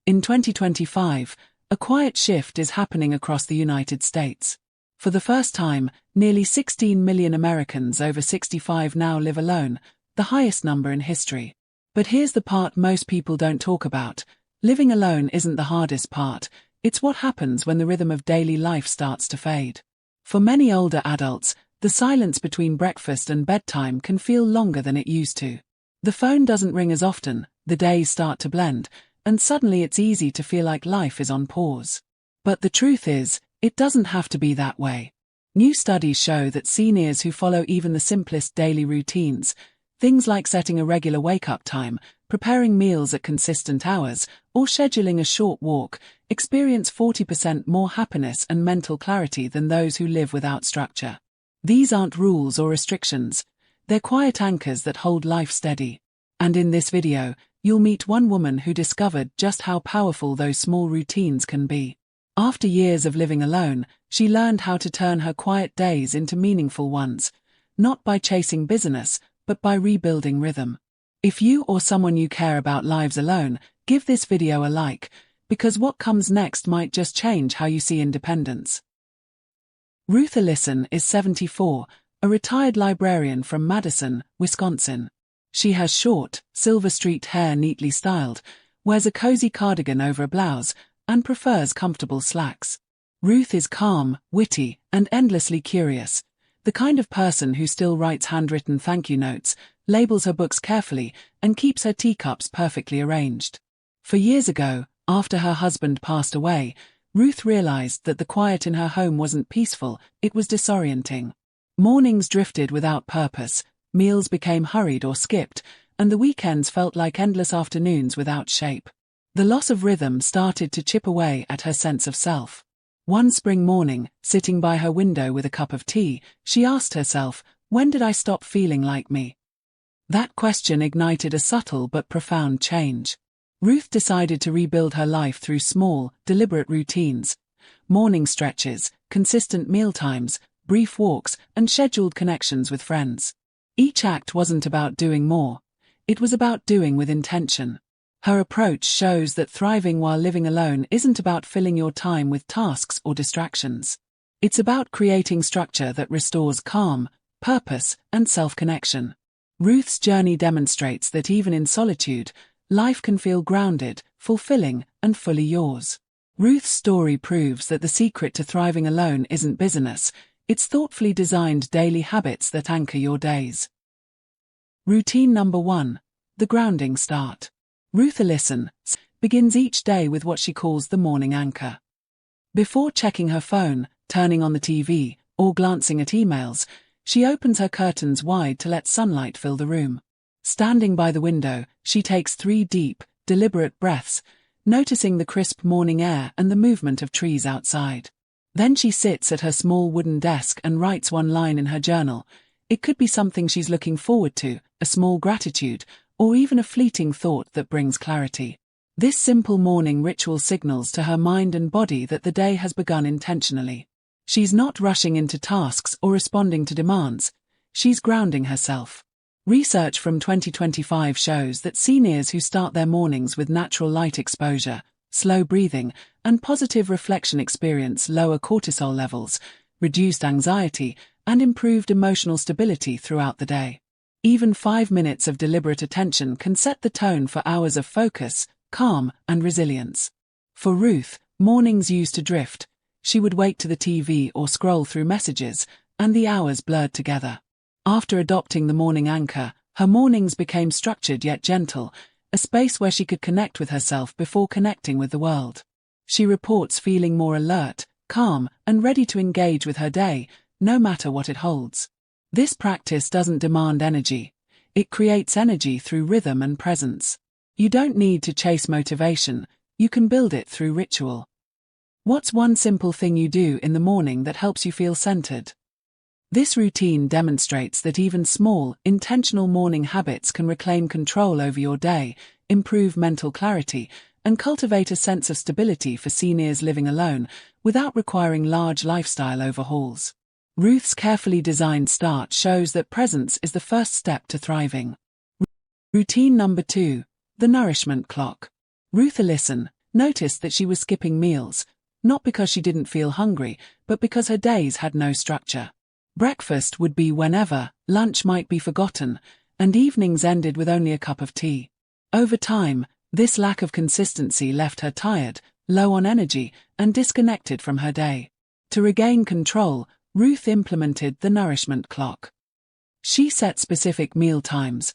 In 2025, a quiet shift is happening across the United States. For the first time, nearly 16 million Americans over 65 now live alone, the highest number in history. But here's the part most people don't talk about. Living alone isn't the hardest part, it's what happens when the rhythm of daily life starts to fade. For many older adults, the silence between breakfast and bedtime can feel longer than it used to. The phone doesn't ring as often, the days start to blend, and suddenly it's easy to feel like life is on pause. But the truth is, it doesn't have to be that way. New studies show that seniors who follow even the simplest daily routines, things like setting a regular wake-up time, preparing meals at consistent hours, or scheduling a short walk, experience 40% more happiness and mental clarity than those who live without structure. These aren't rules or restrictions, they're quiet anchors that hold life steady. And in this video, you'll meet one woman who discovered just how powerful those small routines can be. After years of living alone, she learned how to turn her quiet days into meaningful ones, not by chasing busyness, but by rebuilding rhythm. If you or someone you care about lives alone, give this video a like, because what comes next might just change how you see independence. Ruth Ellison is 74, a retired librarian from Madison, Wisconsin. She has short, silver-streaked hair neatly styled, wears a cozy cardigan over a blouse, and prefers comfortable slacks. Ruth is calm, witty, and endlessly curious, the kind of person who still writes handwritten thank you notes, labels her books carefully, and keeps her teacups perfectly arranged. For years ago, after her husband passed away, Ruth realized that the quiet in her home wasn't peaceful, it was disorienting. Mornings drifted without purpose, meals became hurried or skipped, and the weekends felt like endless afternoons without shape. The loss of rhythm started to chip away at her sense of self. One spring morning, sitting by her window with a cup of tea, she asked herself, "When did I stop feeling like me?" That question ignited a subtle but profound change. Ruth decided to rebuild her life through small, deliberate routines. Morning stretches, consistent mealtimes, brief walks, and scheduled connections with friends. Each act wasn't about doing more. It was about doing with intention. Her approach shows that thriving while living alone isn't about filling your time with tasks or distractions. It's about creating structure that restores calm, purpose, and self-connection. Ruth's journey demonstrates that even in solitude, life can feel grounded, fulfilling, and fully yours. Ruth's story proves that the secret to thriving alone isn't busyness, it's thoughtfully designed daily habits that anchor your days. Routine number 1. The grounding start. Ruth Ellison begins each day with what she calls the morning anchor. Before checking her phone, turning on the TV, or glancing at emails, she opens her curtains wide to let sunlight fill the room. Standing by the window, she takes 3 deep, deliberate breaths, noticing the crisp morning air and the movement of trees outside. Then she sits at her small wooden desk and writes one line in her journal. It could be something she's looking forward to, a small gratitude, or even a fleeting thought that brings clarity. This simple morning ritual signals to her mind and body that the day has begun intentionally. She's not rushing into tasks or responding to demands. She's grounding herself. Research from 2025 shows that seniors who start their mornings with natural light exposure, slow breathing, and positive reflection experience lower cortisol levels, reduced anxiety, and improved emotional stability throughout the day. Even 5 minutes of deliberate attention can set the tone for hours of focus, calm, and resilience. For Ruth, mornings used to drift. She would wake to the TV or scroll through messages, and the hours blurred together. After adopting the morning anchor, her mornings became structured yet gentle, a space where she could connect with herself before connecting with the world. She reports feeling more alert, calm, and ready to engage with her day, no matter what it holds. This practice doesn't demand energy. It creates energy through rhythm and presence. You don't need to chase motivation, you can build it through ritual. What's one simple thing you do in the morning that helps you feel centered? This routine demonstrates that even small, intentional morning habits can reclaim control over your day, improve mental clarity, and cultivate a sense of stability for seniors living alone, without requiring large lifestyle overhauls. Ruth's carefully designed start shows that presence is the first step to thriving. Routine number 2. The nourishment clock. Ruth Ellison, noticed that she was skipping meals, not because she didn't feel hungry, but because her days had no structure. Breakfast would be whenever, lunch might be forgotten, and evenings ended with only a cup of tea. Over time, this lack of consistency left her tired, low on energy, and disconnected from her day. To regain control, Ruth implemented the nourishment clock. She set specific meal times: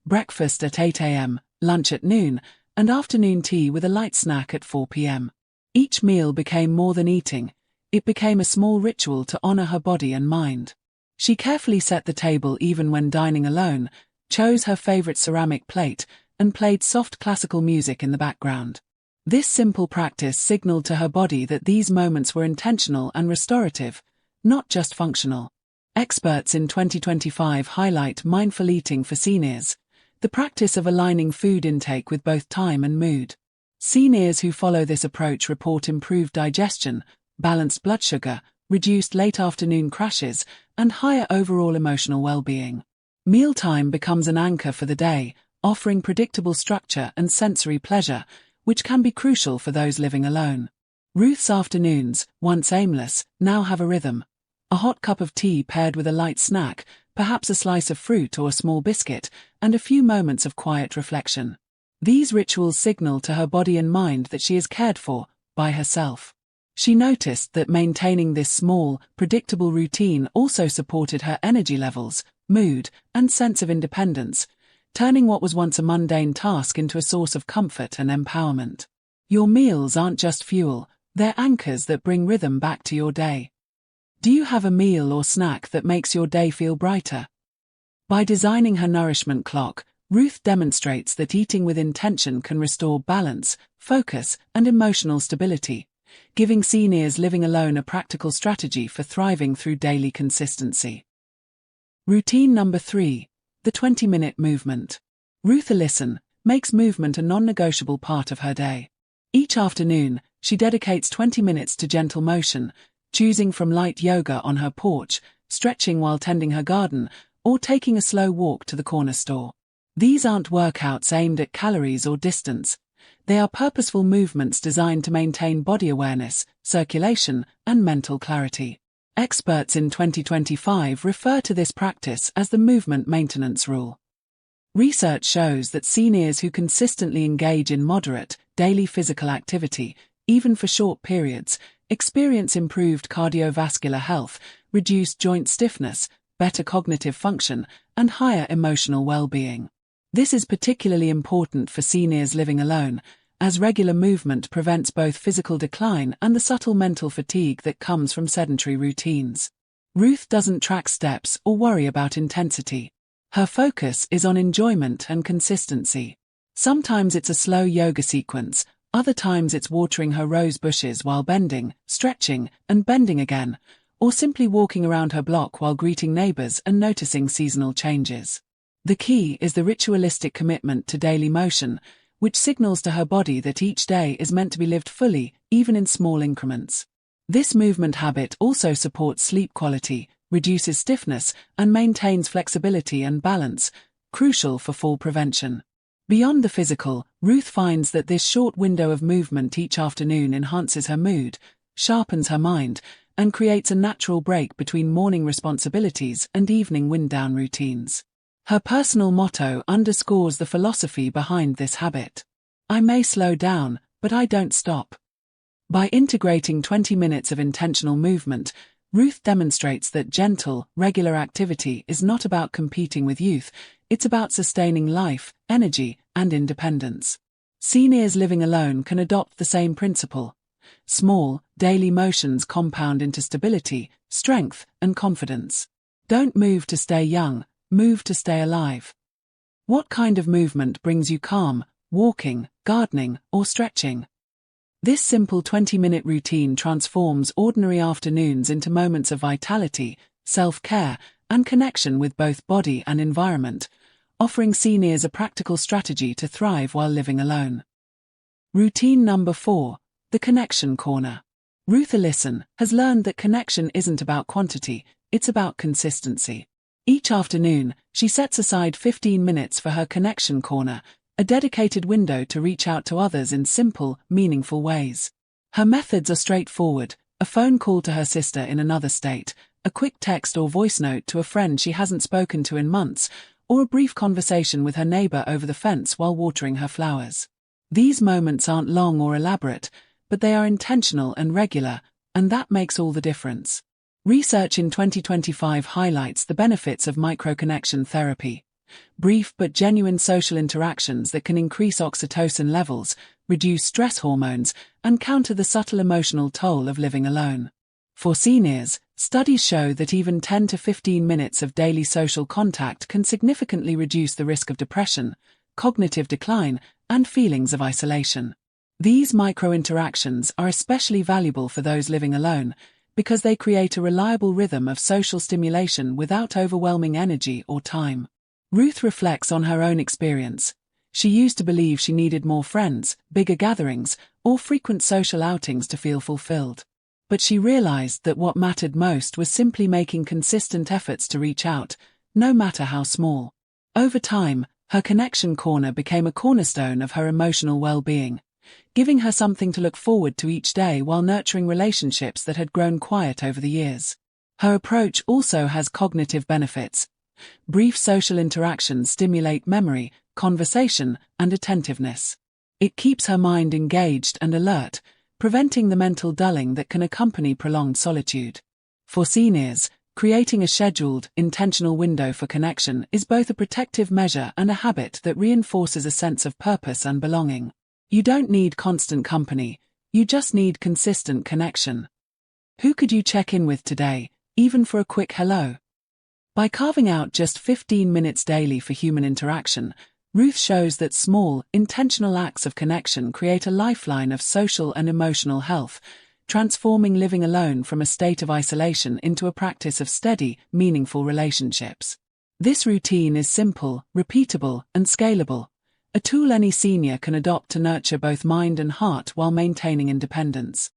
breakfast at 8 a.m., lunch at noon, and afternoon tea with a light snack at 4 p.m. Each meal became more than eating; it became a small ritual to honor her body and mind. She carefully set the table even when dining alone, chose her favorite ceramic plate, and played soft classical music in the background. This simple practice signaled to her body that these moments were intentional and restorative, not just functional. Experts in 2025 highlight mindful eating for seniors, the practice of aligning food intake with both time and mood. Seniors who follow this approach report improved digestion, balanced blood sugar, reduced late afternoon crashes, and higher overall emotional well-being. Mealtime becomes an anchor for the day, offering predictable structure and sensory pleasure, which can be crucial for those living alone. Ruth's afternoons, once aimless, now have a rhythm. A hot cup of tea paired with a light snack, perhaps a slice of fruit or a small biscuit, and a few moments of quiet reflection. These rituals signal to her body and mind that she is cared for by herself. She noticed that maintaining this small, predictable routine also supported her energy levels, mood, and sense of independence, turning what was once a mundane task into a source of comfort and empowerment. Your meals aren't just fuel, they're anchors that bring rhythm back to your day. Do you have a meal or snack that makes your day feel brighter? By designing her nourishment clock, Ruth demonstrates that eating with intention can restore balance, focus, and emotional stability, giving seniors living alone a practical strategy for thriving through daily consistency. Routine number 3. The 20-minute movement. Ruth Ellison makes movement a non-negotiable part of her day. Each afternoon, she dedicates 20 minutes to gentle motion, choosing from light yoga on her porch, stretching while tending her garden, or taking a slow walk to the corner store. These aren't workouts aimed at calories or distance. They are purposeful movements designed to maintain body awareness, circulation, and mental clarity. Experts in 2025 refer to this practice as the movement maintenance rule. Research shows that seniors who consistently engage in moderate, daily physical activity, even for short periods, experience improved cardiovascular health, reduced joint stiffness, better cognitive function, and higher emotional well-being. This is particularly important for seniors living alone, as regular movement prevents both physical decline and the subtle mental fatigue that comes from sedentary routines. Ruth doesn't track steps or worry about intensity. Her focus is on enjoyment and consistency. Sometimes it's a slow yoga sequence, other times it's watering her rose bushes while bending, stretching, and bending again, or simply walking around her block while greeting neighbors and noticing seasonal changes. The key is the ritualistic commitment to daily motion, which signals to her body that each day is meant to be lived fully, even in small increments. This movement habit also supports sleep quality, reduces stiffness, and maintains flexibility and balance, crucial for fall prevention. Beyond the physical, Ruth finds that this short window of movement each afternoon enhances her mood, sharpens her mind, and creates a natural break between morning responsibilities and evening wind-down routines. Her personal motto underscores the philosophy behind this habit. I may slow down, but I don't stop. By integrating 20 minutes of intentional movement, Ruth demonstrates that gentle, regular activity is not about competing with youth, it's about sustaining life, energy, and independence. Seniors living alone can adopt the same principle. Small, daily motions compound into stability, strength, and confidence. Don't move to stay young, move to stay alive. What kind of movement brings you calm, walking, gardening, or stretching? This simple 20-minute routine transforms ordinary afternoons into moments of vitality, self-care, and connection with both body and environment, offering seniors a practical strategy to thrive while living alone. Routine number 4, the connection corner. Ruth Ellison has learned that connection isn't about quantity, it's about consistency. Each afternoon, she sets aside 15 minutes for her connection corner, a dedicated window to reach out to others in simple, meaningful ways. Her methods are straightforward: a phone call to her sister in another state, a quick text or voice note to a friend she hasn't spoken to in months, or a brief conversation with her neighbor over the fence while watering her flowers. These moments aren't long or elaborate, but they are intentional and regular, and that makes all the difference. Research in 2025 highlights the benefits of microconnection therapy. Brief but genuine social interactions that can increase oxytocin levels, reduce stress hormones, and counter the subtle emotional toll of living alone. For seniors, studies show that even 10 to 15 minutes of daily social contact can significantly reduce the risk of depression, cognitive decline, and feelings of isolation. These micro-interactions are especially valuable for those living alone, because they create a reliable rhythm of social stimulation without overwhelming energy or time. Ruth reflects on her own experience. She used to believe she needed more friends, bigger gatherings, or frequent social outings to feel fulfilled. But she realized that what mattered most was simply making consistent efforts to reach out, no matter how small. Over time, her connection corner became a cornerstone of her emotional well-being, giving her something to look forward to each day while nurturing relationships that had grown quiet over the years. Her approach also has cognitive benefits. Brief social interactions stimulate memory, conversation, and attentiveness. It keeps her mind engaged and alert, preventing the mental dulling that can accompany prolonged solitude. For seniors, creating a scheduled, intentional window for connection is both a protective measure and a habit that reinforces a sense of purpose and belonging. You don't need constant company, you just need consistent connection. Who could you check in with today, even for a quick hello? By carving out just 15 minutes daily for human interaction, Ruth shows that small, intentional acts of connection create a lifeline of social and emotional health, transforming living alone from a state of isolation into a practice of steady, meaningful relationships. This routine is simple, repeatable, and scalable, a tool any senior can adopt to nurture both mind and heart while maintaining independence.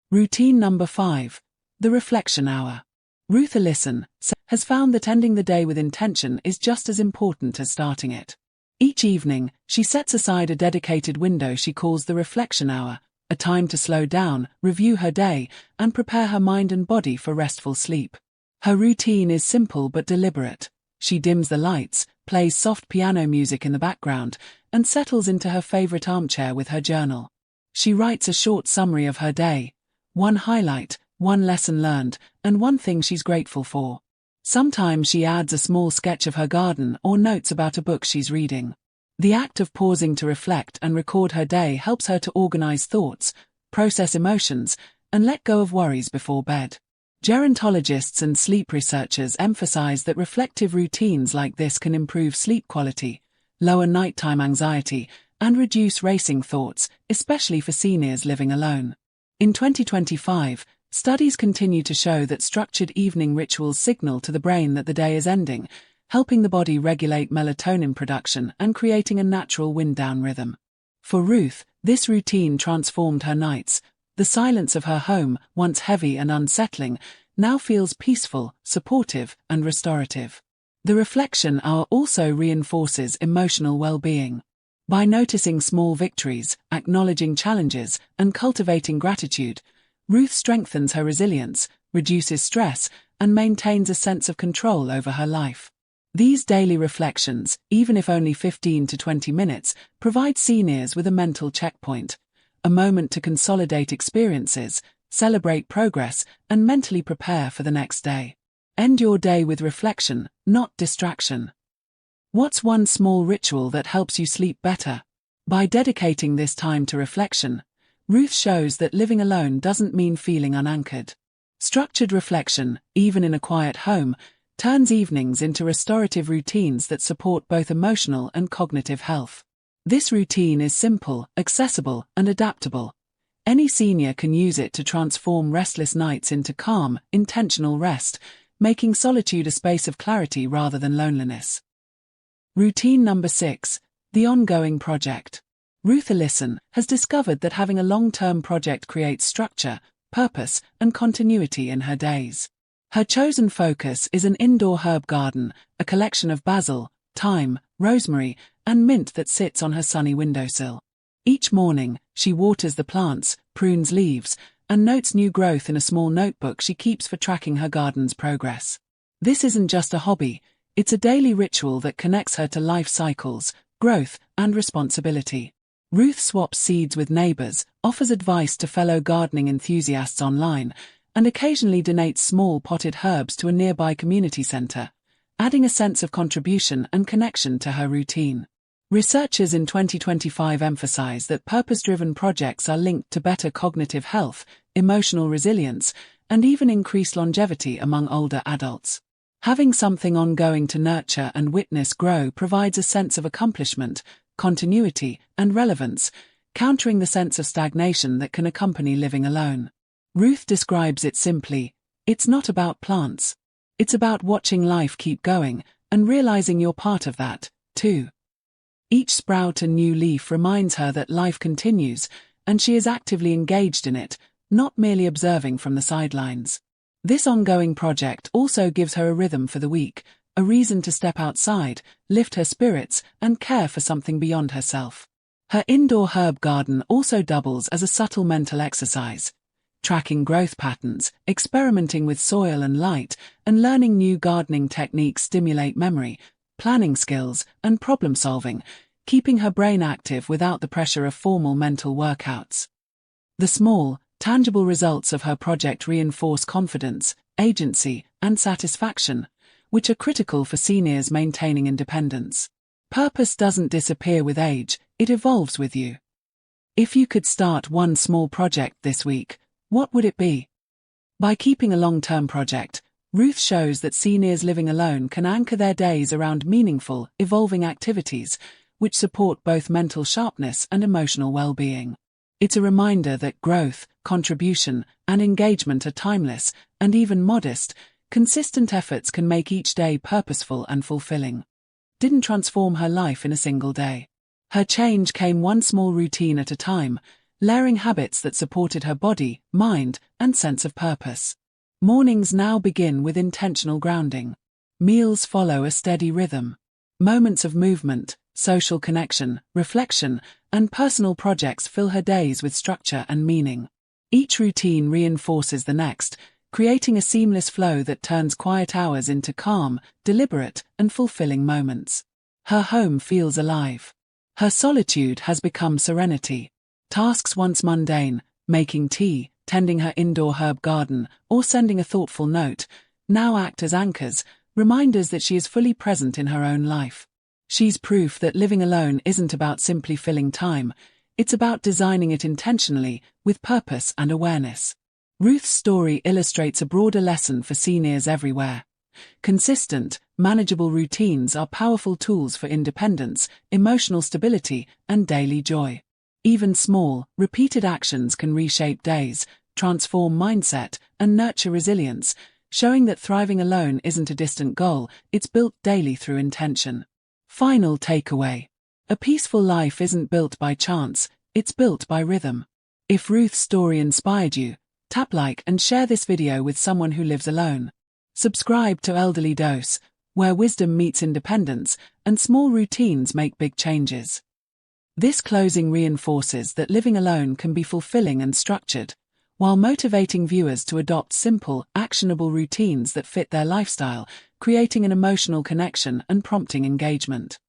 Routine number 5. The Reflection Hour. Ruth Ellison has found that ending the day with intention is just as important as starting it. Each evening, she sets aside a dedicated window she calls the Reflection Hour, a time to slow down, review her day, and prepare her mind and body for restful sleep. Her routine is simple but deliberate. She dims the lights, plays soft piano music in the background, and settles into her favorite armchair with her journal. She writes a short summary of her day, one highlight, one lesson learned, and one thing she's grateful for. Sometimes she adds a small sketch of her garden or notes about a book she's reading. The act of pausing to reflect and record her day helps her to organize thoughts, process emotions, and let go of worries before bed. Gerontologists and sleep researchers emphasize that reflective routines like this can improve sleep quality, lower nighttime anxiety, and reduce racing thoughts, especially for seniors living alone. In 2025, studies continue to show that structured evening rituals signal to the brain that the day is ending, helping the body regulate melatonin production and creating a natural wind-down rhythm. For Ruth, this routine transformed her nights. The silence of her home, once heavy and unsettling, now feels peaceful, supportive, and restorative. The Reflection Hour also reinforces emotional well-being. By noticing small victories, acknowledging challenges, and cultivating gratitude, Ruth strengthens her resilience, reduces stress, and maintains a sense of control over her life. These daily reflections, even if only 15 to 20 minutes, provide seniors with a mental checkpoint, a moment to consolidate experiences, celebrate progress, and mentally prepare for the next day. End your day with reflection, not distraction. What's one small ritual that helps you sleep better? By dedicating this time to reflection, Ruth shows that living alone doesn't mean feeling unanchored. Structured reflection, even in a quiet home, turns evenings into restorative routines that support both emotional and cognitive health. This routine is simple, accessible, and adaptable. Any senior can use it to transform restless nights into calm, intentional rest, making solitude a space of clarity rather than loneliness. Routine number 6. The Ongoing Project. Ruth Ellison has discovered that having a long-term project creates structure, purpose, and continuity in her days. Her chosen focus is an indoor herb garden, a collection of basil, thyme, rosemary, and mint that sits on her sunny windowsill. Each morning, she waters the plants, prunes leaves, and notes new growth in a small notebook she keeps for tracking her garden's progress. This isn't just a hobby, it's a daily ritual that connects her to life cycles, growth, and responsibility. Ruth swaps seeds with neighbors, offers advice to fellow gardening enthusiasts online, and occasionally donates small potted herbs to a nearby community center, adding a sense of contribution and connection to her routine. Researchers in 2025 emphasize that purpose-driven projects are linked to better cognitive health, emotional resilience, and even increased longevity among older adults. Having something ongoing to nurture and witness grow provides a sense of accomplishment, continuity, and relevance, countering the sense of stagnation that can accompany living alone. Ruth describes it simply: it's not about plants. It's about watching life keep going, and realizing you're part of that, too. Each sprout and new leaf reminds her that life continues, and she is actively engaged in it, not merely observing from the sidelines. This ongoing project also gives her a rhythm for the week, a reason to step outside, lift her spirits, and care for something beyond herself. Her indoor herb garden also doubles as a subtle mental exercise. Tracking growth patterns, experimenting with soil and light, and learning new gardening techniques stimulate memory, planning skills, and problem-solving, keeping her brain active without the pressure of formal mental workouts. The small, tangible results of her project reinforce confidence, agency, and satisfaction, which are critical for seniors maintaining independence. Purpose doesn't disappear with age, it evolves with you. If you could start one small project this week, what would it be? By keeping a long-term project, Ruth shows that seniors living alone can anchor their days around meaningful, evolving activities, which support both mental sharpness and emotional well-being. It's a reminder that growth, contribution, and engagement are timeless, and even modest, consistent efforts can make each day purposeful and fulfilling. Didn't transform her life in a single day. Her change came one small routine at a time, layering habits that supported her body, mind, and sense of purpose. Mornings now begin with intentional grounding. Meals follow a steady rhythm. Moments of movement, social connection, reflection, and personal projects fill her days with structure and meaning. Each routine reinforces the next, creating a seamless flow that turns quiet hours into calm, deliberate, and fulfilling moments. Her home feels alive. Her solitude has become serenity. Tasks once mundane, making tea, tending her indoor herb garden, or sending a thoughtful note, now act as anchors, reminders that she is fully present in her own life. She's proof that living alone isn't about simply filling time, it's about designing it intentionally, with purpose and awareness. Ruth's story illustrates a broader lesson for seniors everywhere. Consistent, manageable routines are powerful tools for independence, emotional stability, and daily joy. Even small, repeated actions can reshape days, transform mindset, and nurture resilience, showing that thriving alone isn't a distant goal, it's built daily through intention. Final takeaway. A peaceful life isn't built by chance, it's built by rhythm. If Ruth's story inspired you, tap like and share this video with someone who lives alone. Subscribe to Elderly Dose, where wisdom meets independence, and small routines make big changes. This closing reinforces that living alone can be fulfilling and structured, while motivating viewers to adopt simple, actionable routines that fit their lifestyle, creating an emotional connection and prompting engagement.